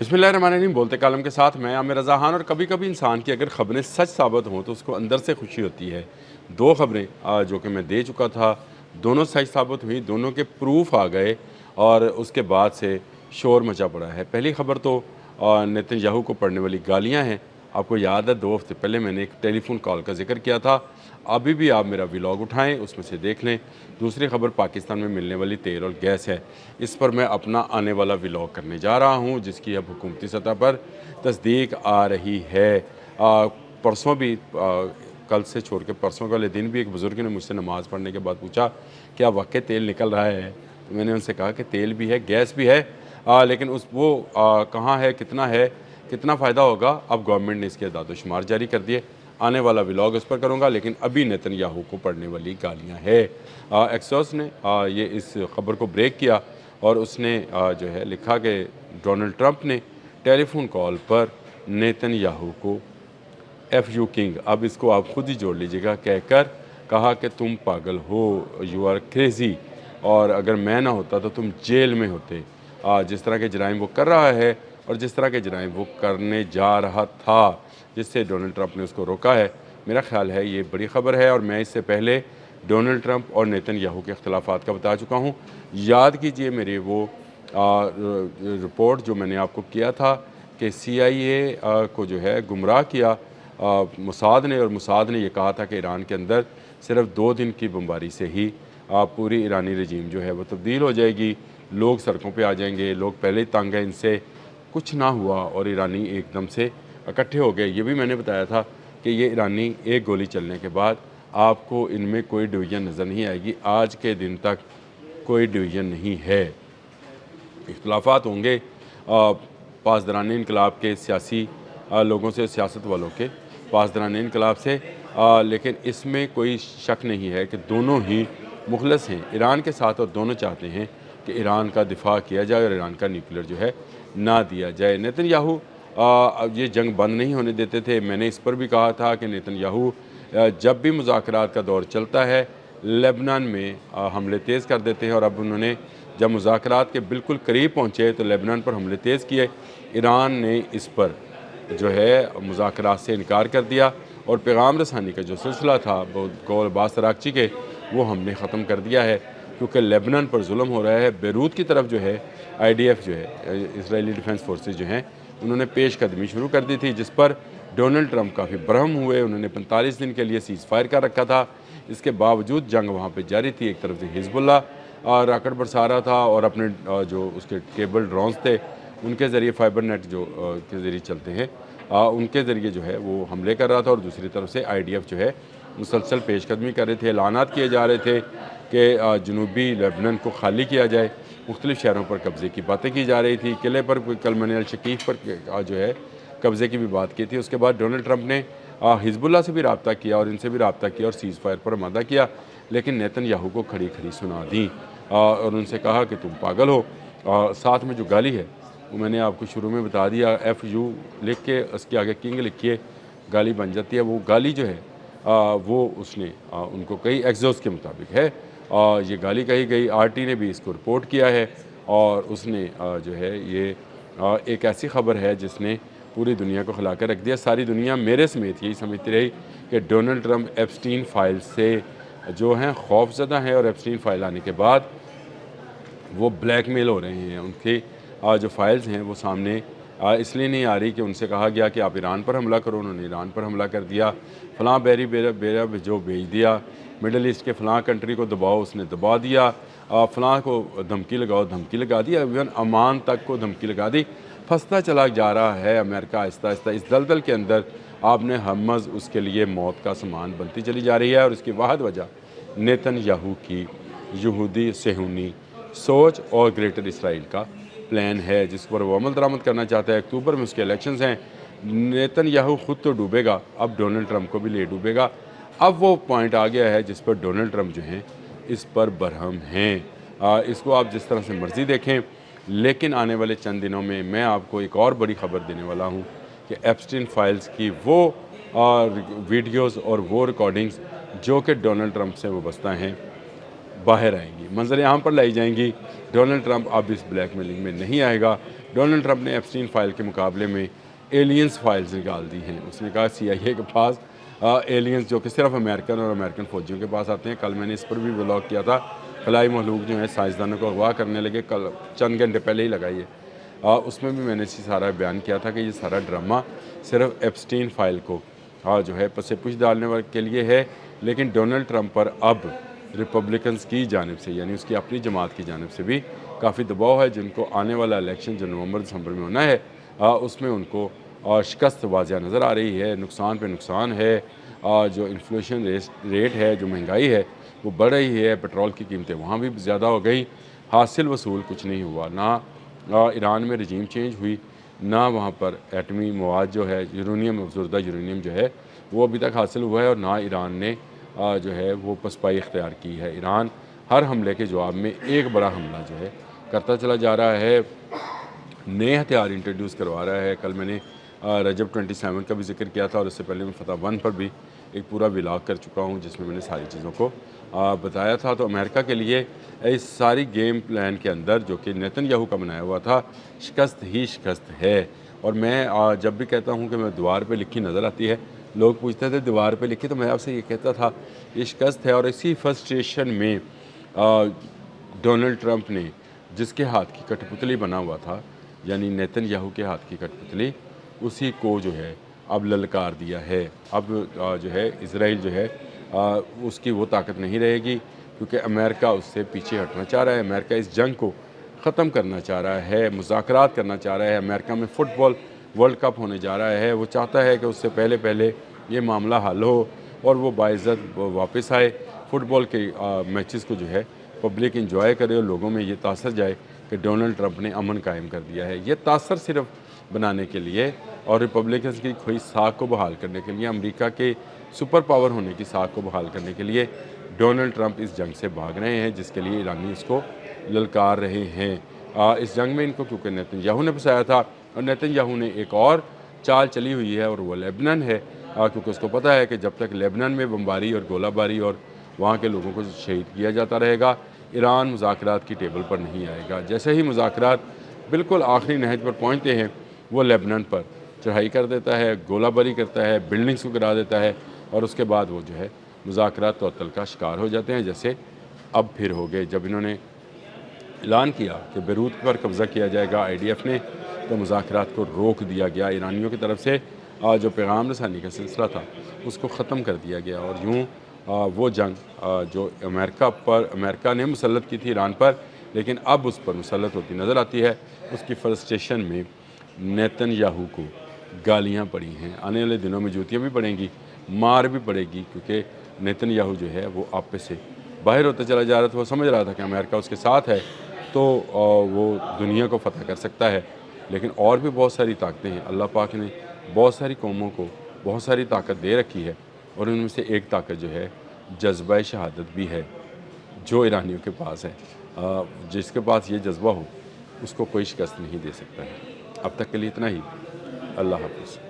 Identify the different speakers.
Speaker 1: बिस्मिल्लाहिर्रहमानिर्रहीम। बोलते कालम के साथ मैं आमिर रज़ा खान। और कभी कभी इंसान की अगर ख़बरें सच साबित हों तो उसको अंदर से खुशी होती है। दो ख़बरें जो कि मैं दे चुका था, दोनों सच साबित हुई, दोनों के प्रूफ आ गए और उसके बाद से शोर मचा पड़ा है। पहली ख़बर तो नेतन्याहू को पड़ने वाली गालियाँ हैं। आपको याद है 2 हफ़्ते पहले मैंने एक टेलीफ़ोन कॉल का ज़िक्र किया था। अभी भी आप मेरा व्लॉग उठाएँ, उसमें से देख लें। दूसरी ख़बर पाकिस्तान में मिलने वाली तेल और गैस है। इस पर मैं अपना आने वाला व्लॉग करने जा रहा हूँ, जिसकी अब हुकूमती सतह पर तस्दीक आ रही है। परसों भी कल से छोड़ के परसों वाले दिन भी एक बुज़ुर्ग ने मुझसे नमाज़ पढ़ने के बाद पूछा, क्या वाक़ई तेल निकल रहा है? तो मैंने उनसे कहा कि तेल भी है, गैस भी है, लेकिन कहाँ है, कितना फ़ायदा होगा। अब गवर्नमेंट ने इसके दादोशुमार जारी कर दिए। आने वाला व्लॉग इस पर करूँगा, लेकिन अभी नेतन्याहू को पड़ने वाली गालियाँ है। एक्सोस ने ये इस ख़बर को ब्रेक किया और उसने जो है लिखा कि डोनाल्ड ट्रंप ने टेलीफोन कॉल पर नेतन्याहू को FU किंग, अब इसको आप खुद ही जोड़ लीजिएगा, कहकर कहा कि तुम पागल हो, यू आर क्रेज़ी, और अगर मैं ना होता तो तुम जेल में होते। जिस तरह के जराइम वो कर रहा है और जिस तरह के जराइम वो करने जा रहा था, जिससे डोनाल्ड ट्रंप ने उसको रोका है, मेरा ख़्याल है ये बड़ी ख़बर है। और मैं इससे पहले डोनाल्ड ट्रंप और नेतन्याहू के अख्तिलाफ़ात का बता चुका हूँ। याद कीजिए मेरी वो रिपोर्ट जो मैंने आपको किया था कि CIA को जो है गुमराह किया मोसाद ने, और मोसाद ने ये कहा था कि ईरान के अंदर सिर्फ 2 दिन की बमबारी से ही पूरी ईरानी रजीम जो है वो तब्दील हो जाएगी, लोग सड़कों पे आ जाएंगे, लोग पहले ही तंग हैं इनसे। कुछ ना हुआ और ईरानी एकदम से इकट्ठे हो गए। ये भी मैंने बताया था कि ये ईरानी एक गोली चलने के बाद आपको इनमें कोई डिवीज़न नज़र नहीं आएगी। आज के दिन तक कोई डिवीज़न नहीं है। इख्तलाफात होंगे पासदारान इनकलाब के सियासी लोगों से, सियासत वालों के पासदारान इनकलाब से, लेकिन इसमें कोई शक नहीं है कि दोनों ही मुखलस हैं ईरान के साथ, और दोनों चाहते हैं कि ईरान का दिफा किया जाए और ईरान का न्यूक्लियर जो है ना दिया जाए। नेतन्याहू अब ये जंग बंद नहीं होने देते थे। मैंने इस पर भी कहा था कि नेतन्याहू जब भी मुज़ाकरात का दौर चलता है लेबनान में हमले तेज़ कर देते हैं, और अब उन्होंने जब मुज़ाकरात के बिल्कुल करीब पहुँचे तो लेबनान पर हमले तेज़ किए। ईरान ने इस पर जो है मुज़ाकरात से इनकार कर दिया और पैगाम रसानी का जो सिलसिला था गौल अब्बास अराग़ची के, वो हमने ख़त्म कर दिया है, क्योंकि लेबनान पर जुल्म हो रहा है। बेरूत की तरफ जो है IDF जो है, इसराइली डिफेंस फोर्सेस जो हैं, उन्होंने पेश कदमी शुरू कर दी थी, जिस पर डोनाल्ड ट्रंप काफ़ी बरहम हुए। उन्होंने 45 दिन के लिए सीज़ फायर कर रखा था। इसके बावजूद जंग वहाँ पर जारी थी। एक तरफ से हिजबुल्लाह रॉकेट बरसा रहा था और अपने जो उसके केबल ड्रोन्स थे उनके ज़रिए, फाइबर नेट जो के ज़रिए चलते हैं, उनके ज़रिए जो है वो हमले कर रहा था। और दूसरी तरफ से IDF जो है मुसलसल पेशकदमी कर रहे थे। ऐलानात किए जा रहे थे कि जनूबी लेबनान को खाली किया जाए। मुख्तलिफ़ शहरों पर कब्ज़े की बातें की जा रही थी। किले पर कल मैंने अल-शकीफ़ पर जो है कब्ज़े की भी बात की थी। उसके बाद डोनाल्ड ट्रंप ने हिजबुल्लाह से भी रब्ता किया और इनसे भी रब्ता किया और सीज़ फायर पर आमादा किया, लेकिन नेतन्याहू को खड़ी खड़ी सुना दी और उनसे कहा कि तुम पागल हो। साथ में जो गाली है वो मैंने आपको शुरू में बता दिया, FU लिख के उसके आगे किंग लिखिए, गाली बन जाती है। वो गाली जो है वो उसने उनको कई एक्सोस के मुताबिक है, ये गाली कही गई। RT ने भी इसको रिपोर्ट किया है और उसने जो है ये एक ऐसी ख़बर है जिसने पूरी दुनिया को खिला कर रख दिया। सारी दुनिया मेरे समेत यही समझती रही कि डोनाल्ड ट्रंप एप्स्टीन फ़ाइल से जो हैं खौफज़दा हैं, और एप्स्टीन फ़ाइल आने के बाद वो ब्लैकमेल हो रहे हैं। उनके जो फाइल्स हैं वो सामने इसलिए नहीं आ रही कि उनसे कहा गया कि आप ईरान पर हमला करो, उन्होंने ईरान पर हमला कर दिया। फ़लाँ बेरी बेरा जो भेज दिया, मिडल ईस्ट के फ़लाँ कंट्री को दबाओ, उसने दबा दिया। फ़लाँ को धमकी लगाओ, धमकी लगा दी। इवन अमान तक को धमकी लगा दी। फंसता चला जा रहा है अमेरिका आहिस्ता आहिस्ता इस दलदल के अंदर। आपने हमज़ उसके लिए मौत का सामान बनती चली जा रही है, और इसकी वाहिद वजह नेतन्याहू की यहूदी सेहूनी सोच और ग्रेटर इसराइल का प्लान है, जिस पर वो अमल दरामद करना चाहता है। अक्टूबर में उसके इलेक्शंस हैं। नेतन्याहू खुद तो डूबेगा, अब डोनाल्ड ट्रंप को भी ले डूबेगा। अब वो पॉइंट आ गया है जिस पर डोनाल्ड ट्रंप जो हैं इस पर बरहम हैं। इसको आप जिस तरह से मर्ज़ी देखें, लेकिन आने वाले चंद दिनों में मैं आपको एक और बड़ी ख़बर देने वाला हूँ कि एप्स्टीन फाइल्स की वो वीडियोज़ और वो रिकॉर्डिंग्स जो कि डोनाल्ड ट्रंप से वाबस्ता हैं बाहर आएंगी, मंजर आम पर लाई जाएंगी। डोनाल्ड ट्रंप अब इस ब्लैकमेलिंग में नहीं आएगा। ڈونلڈ ٹرمپ نے ایپسٹین فائل کے مقابلے میں ایلینز فائلز نکال دی ہیں۔ اس نے کہا CIA کے پاس ایلینز جو کہ صرف امریکن اور امریکن فوجیوں کے پاس آتے ہیں۔ کل میں نے اس پر بھی ولاگ کیا تھا، خلائی مخلوق جو ہیں سائنسدانوں کو اغوا کرنے لگے، کل چند گھنٹے پہلے ہی لگائی ہے۔ اس میں بھی میں نے سارا بیان کیا تھا کہ یہ سارا ڈرامہ صرف ایپسٹین فائل کو جو ہے پس پش ڈالنے کے لیے ہے، لیکن ڈونلڈ ٹرمپ پر اب ریپبلکنز کی جانب سے، یعنی اس کی اپنی جماعت کی جانب سے بھی کافی دباؤ ہے، جن کو آنے والا الیکشن جو نومبر دسمبر میں ہونا ہے اس میں ان کو شکست واضح نظر آ رہی ہے، نقصان پہ نقصان ہے، جو انفلیشن ریٹ ہے، جو مہنگائی ہے وہ بڑھ رہی ہے، پیٹرول کی قیمتیں وہاں بھی زیادہ ہو گئی، حاصل وصول کچھ نہیں ہوا، نہ ایران میں رجیم چینج ہوئی، نہ وہاں پر ایٹمی مواد جو ہے یورینیم، افزودہ یورینیم جو ہے وہ ابھی تک حاصل ہوا ہے، اور نہ ایران نے جو ہے وہ پسپائی اختیار کی ہے۔ ایران ہر حملے کے جواب میں ایک بڑا حملہ جو ہے کرتا چلا جا رہا ہے، نئے ہتھیار انٹروڈیوس کروا رہا ہے۔ کل میں نے رجب 27 کا بھی ذکر کیا تھا، اور اس سے پہلے میں فتح 1 پر بھی ایک پورا ولاگ کر چکا ہوں جس میں نے ساری چیزوں کو بتایا تھا۔ تو امریکہ کے لیے اس ساری گیم پلان کے اندر جو کہ نیتن یاہو کا بنایا ہوا تھا، شکست ہی شکست ہے۔ اور میں جب بھی کہتا ہوں کہ میں دیوار پہ لکھی نظر آتی ہے، لوگ پوچھتے تھے دیوار پہ لکھی، تو میں آپ سے یہ کہتا تھا یہ شکست ہے۔ اور اسی فرسٹریشن میں ڈونلڈ ٹرمپ نے جس کے ہاتھ کی کٹ پتلی بنا ہوا تھا، یعنی نیتن یاہو کے ہاتھ کی کٹ پتلی، اسی کو جو ہے اب للکار دیا ہے۔ اب جو ہے اسرائیل جو ہے اس کی وہ طاقت نہیں رہے گی، کیونکہ امریکہ اس سے پیچھے ہٹنا چاہ رہا ہے، امریکہ اس جنگ کو ختم کرنا چاہ رہا ہے، مذاکرات کرنا چاہ رہا ہے۔ امریکہ میں فٹ بال ورلڈ کپ ہونے جا رہا ہے، وہ چاہتا ہے کہ اس سے پہلے یہ معاملہ حل ہو اور وہ باعزت واپس آئے، فٹ بال کے میچز کو جو ہے پبلک انجوائے کرے، اور لوگوں میں یہ تاثر جائے کہ ڈونلڈ ٹرمپ نے امن قائم کر دیا ہے۔ یہ تاثر صرف بنانے کے لیے اور ریپبلکنز کی کھوئی ساکھ کو بحال کرنے کے لیے، امریکہ کے سپر پاور ہونے کی ساکھ کو بحال کرنے کے لیے ڈونلڈ ٹرمپ اس جنگ سے بھاگ رہے ہیں، جس کے لیے ایرانی اس کو للکار رہے ہیں۔ اس جنگ میں ان کو کیونکہ نیتن یاہو نے پھنسایا تھا، اور نیتن یاہو نے ایک اور چال چلی ہوئی ہے، اور وہ لیبنان ہے، کیونکہ اس کو پتہ ہے کہ جب تک لیبنان میں بمباری اور گولہ باری اور وہاں کے لوگوں کو شہید کیا جاتا رہے گا، ایران مذاکرات کی ٹیبل پر نہیں آئے گا۔ جیسے ہی مذاکرات بالکل آخری نہج پر پہنچتے ہیں، وہ لیبنان پر چڑھائی کر دیتا ہے، گولہ باری کرتا ہے، بلڈنگز کو گرا دیتا ہے، اور اس کے بعد وہ جو ہے مذاکرات تعطل کا شکار ہو جاتے ہیں، جیسے اب پھر ہو گئے۔ جب انہوں نے اعلان کیا کہ بیروت پر قبضہ کیا جائے گا IDF نے، تو مذاکرات کو روک دیا گیا ایرانیوں کی طرف سے، جو پیغام رسانی کا سلسلہ تھا اس کو ختم کر دیا گیا، اور یوں وہ جنگ جو امریکہ نے مسلط کی تھی ایران پر، لیکن اب اس پر مسلط ہوتی نظر آتی ہے، اس کی فرسٹریشن میں نیتن یاہو کو گالیاں پڑی ہیں۔ آنے والے دنوں میں جوتیاں بھی پڑیں گی، مار بھی پڑے گی، کیونکہ نیتن یاہو جو ہے وہ آپے سے باہر ہوتا چلا جا رہا تھا۔ وہ سمجھ رہا تھا کہ امریکہ اس کے ساتھ ہے تو وہ دنیا کو فتح کر سکتا ہے، لیکن اور بھی بہت ساری طاقتیں ہیں۔ اللہ پاک نے بہت ساری قوموں کو بہت ساری طاقت دے رکھی ہے، اور ان میں سے ایک طاقت جو ہے جذبہ شہادت بھی ہے، جو ایرانیوں کے پاس ہے۔ جس کے پاس یہ جذبہ ہو اس کو کوئی شکست نہیں دے سکتا ہے۔ اب تک کے لیے اتنا ہی۔ اللہ حافظ۔